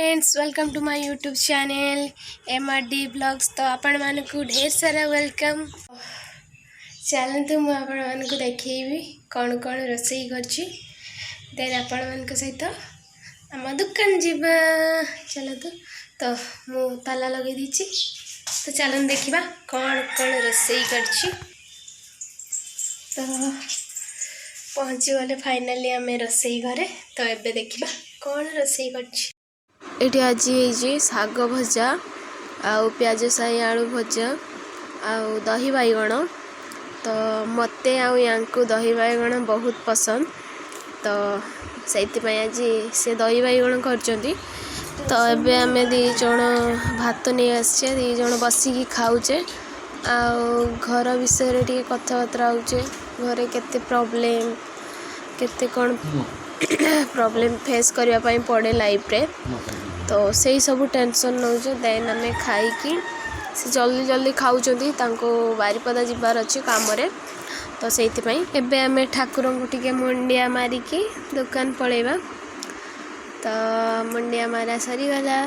Friends welcome to my YouTube channel MRD blogs. तो आपण मानकु ढेर सारा वेलकम। चलतु मु आपण मानकु देखैबी कौन कौन रोसई करछि देन आपण मानक सहित आम दुकान जीवा। चलतु तो मु ताला लगे दीची तो चलन देखिबा कौन कौन रोसई करछि। तो पहुँची गले फाइनली आम रोसई घरे। तो एबे देखिबा कौन रोसई करछि। एटी आज शाग भजा आउ प्याज साई आलू भजा आउ दही बाइगण। तो मते आउ यांकु दही बाइगण बहुत पसंद तो से आज से दही बाइगण करचंती। तो एबे आमे दी जण भात नहीं आसे दी जण बसिकी खाऊचे आउ घर विषय रे टिके कथबार्ता होचे। घरे केते प्रॉब्लम केते कौन प्रॉब्लम फेस करबा पई पड़े लाइफ रे। तो सही सब टेंशन नौ देन आम खाई से जल्दी जल्दी खाऊँगी बारिपदा जीवार अच्छे कम। तो से आम ठाकुर को टे मुंडिया मारिकी दुकान पलैबा। तो मुंडिया मारा सरीगला।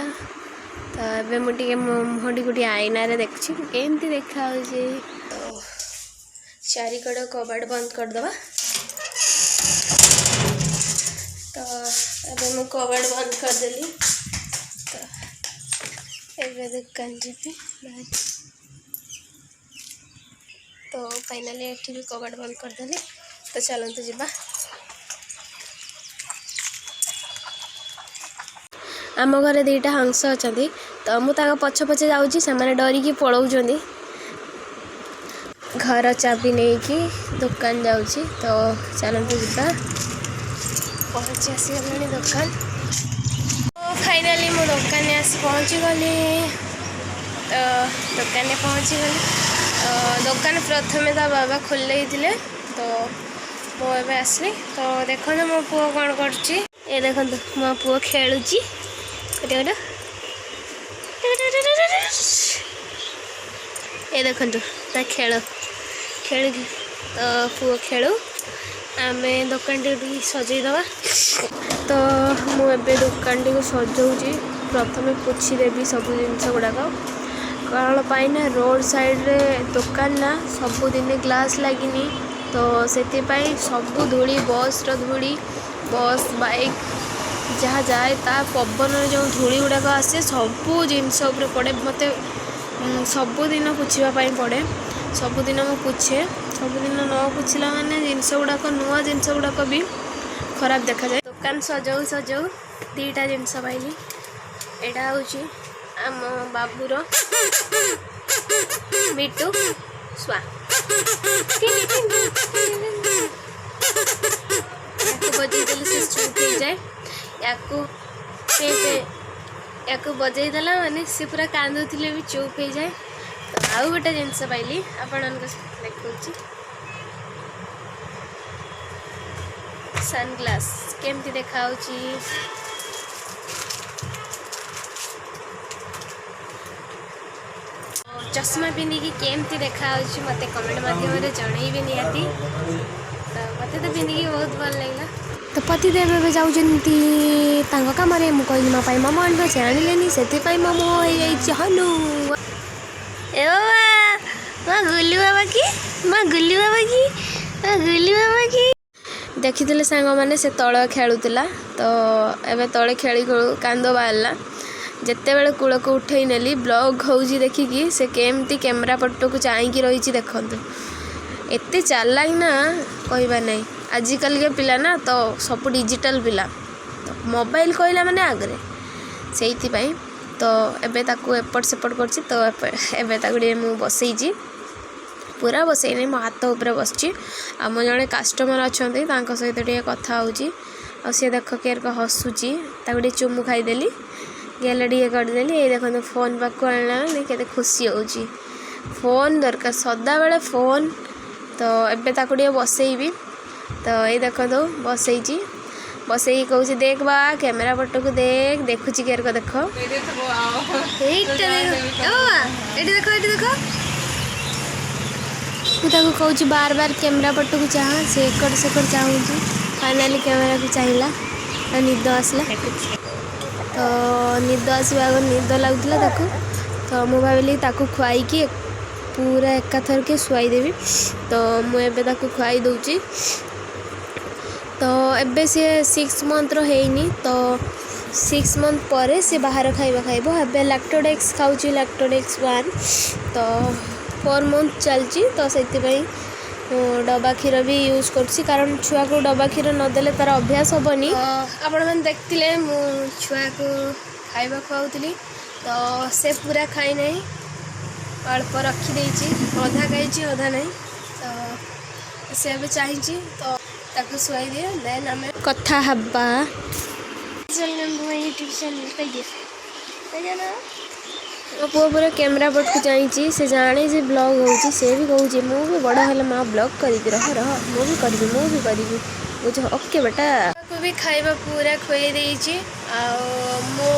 तो ये मुझे मुहटी गोटे आईना देखी केमती देखा। तो चारिकड़ कबाड़ बंद करदे। तो अब मु कबाड़ बंद करदेली। तो एबे दुकान जीवी। तो फाइनली एठी भी कबाड़ बंद करदेली। तो चलतु जीवा। आम घरे दीटा हंस अच्छा। तो मुझे पछ पछे जाऊँगी से डरिकी पलाऊँ घर चाबी नहीं कि दुकान जाऊँगी। तो चलतु जीवा। पहुँची आसीगली दुकान। तो फाइनली मो दुकान आसी पहुँची गली। तो दुकान पहुँची गली। दुकान प्रथम तो बाबा खोल थे। तो मुझे आसली। तो देखो मो पुओ कौन कर देखो मो पुओ खेलुची ये देखो ता खेल खेल। तो पुओ खेलु आम दुकान टी सजईदवा। तो मुझे दुकान टी सजाऊँगी। प्रथम पोछी देवी सब जिनस गुड़ाक कौन पाइना रोड साइड रे दुकान ना सबुदिन ग्लास लगिनी। तो से सब धूली बस धूली बस बाइक जहाँ जाए ता पवन जो धूली गुड़ाक आसे सबू जिनस पड़े। मत सबुदिन पोछापी पड़े। सबुदिन मु पोछे। सबुदिन न पोछला माने जिनस गुड़ाक नुआ जिनस गुड़ाक भी खराब देखा जाए। दुकान सजाऊ सजाऊ दीटा जिनस पाइली। एटा हूँ आम बाबूर मिटू स्वा बजेदेली से चुप हो जाए। या बजे देला माने सी पूरा कांदुले भी चुप हो जाए। तो आउ गोटे जिनस पाइली आपण देखी सनग्लास केमती देखा। चश्मा पिंधिकी केमती देखा मत कमेंट माध्यम जनइबे निहाती। तो मत तो पिंधिकी बहुत भल लगे। तो पतिदेव ए जाऊँगी कम मुझे मो मोमो आने से आणिले से मोमो हो हनु ए बाबा गुल्लू बाबा की माँ गुल्लू बाबा की गुल्लू बाबा की देखी थे सांग मैंने से तल खेलुला। तो एबे तले खेली खेलू कांद बाहरला। जिते बड़े कूल को उठे नेली ब्लॉग होउजी देखिकी से केमती कैमरा पट को चाहकी रही देखु एते चालाक ना कहवा नहीं। आजिकल के पिला ना तो सब डिजिटल पिला। तो मोबाइल कहला माने आगरे से तो एबे ताकू एपट सेपट कर। तो एबे ताकू मु बसई पूरा बसई नहीं मो हाथ उपर बस। आम जड़े कस्टमर अच्छा सहित टे कथा हो सी देख केर हसुची ताकू चुमु खाईदेली गेला टे करदेली। ये देखो फोन पाक आना के खुशी हो फोन दरकार सदा बेले फोन। तो एबे ताकू टे बसईबी। तो ये देखो बसई बसई कहूँ देख बा कैमेरा पट को देख देखुची केर को देख देखो कहूँ बार बार कैमेरा पट को चाह से चाहूँ फाइनाली कैमेरा को चाहिला निद आसला। तो निद आसवा आगे निद लगुला ताकू तो मु भाविली ताकू खुआई पूरा एकाथर के शुआईदेवी तो मुझे खुआई दूची तो एबे सी 6 मंथ रही तो 6 मंथ पर से बाहर खाइबा खाइब एबे लैक्टोडेक्स खाऊची लैक्टोडेक्स 1 तो 4 मंथ चलची तो से डबा क्षीर भी यूज करछि कारण छुआ को डबा क्षीर नदेले तार अभ्यास हेनी आपण मैंने देखते मु छुआ को खाइबा खुआउली तो से पूरा खाई नहीं अल्प रखी अधा खाई अधा नहीं तो से भी चाहिए तो ताकू शुआई दिए देन आम कथा हवा यूट्यूब चैनल कही मो पुआ पूरा कैमरा पट को चाहिए से जाने जे ब्लॉग हो से भी कहूँ मु भी बड़ा हेल्ला माँ ब्लॉग कर रह मु भी करी बुझ ओके बेटा को भी खाइबा पूरा खुई देछि मो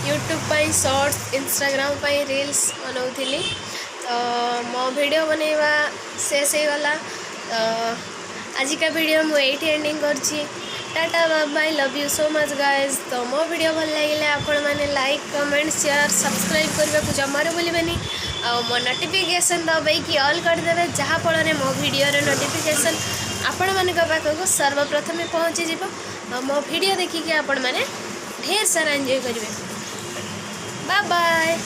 यूट्यूब पर शॉर्ट्स इंस्टाग्राम पर रील्स बनाऊली तो मो वीडियो बनैबा शेष हो गला आज का वीडियो मुझे एंडिंग करछि tata bye bye love you so much guys तो मो वीडियो भल लगे आपण मैंने लाइक कमेंट शेयर सब्सक्राइब करने को जमार भूलें मो नोटिफिकेशन दबाई ऑल करदे जहाँफल मो वीडियो नोटिफिकेशन आपण मान पाखक सर्वप्रथम पहुँची जीव मो वीडियो देखिए आपण मैंने ढेर सारा एंजॉय करेंगे बाय बाय।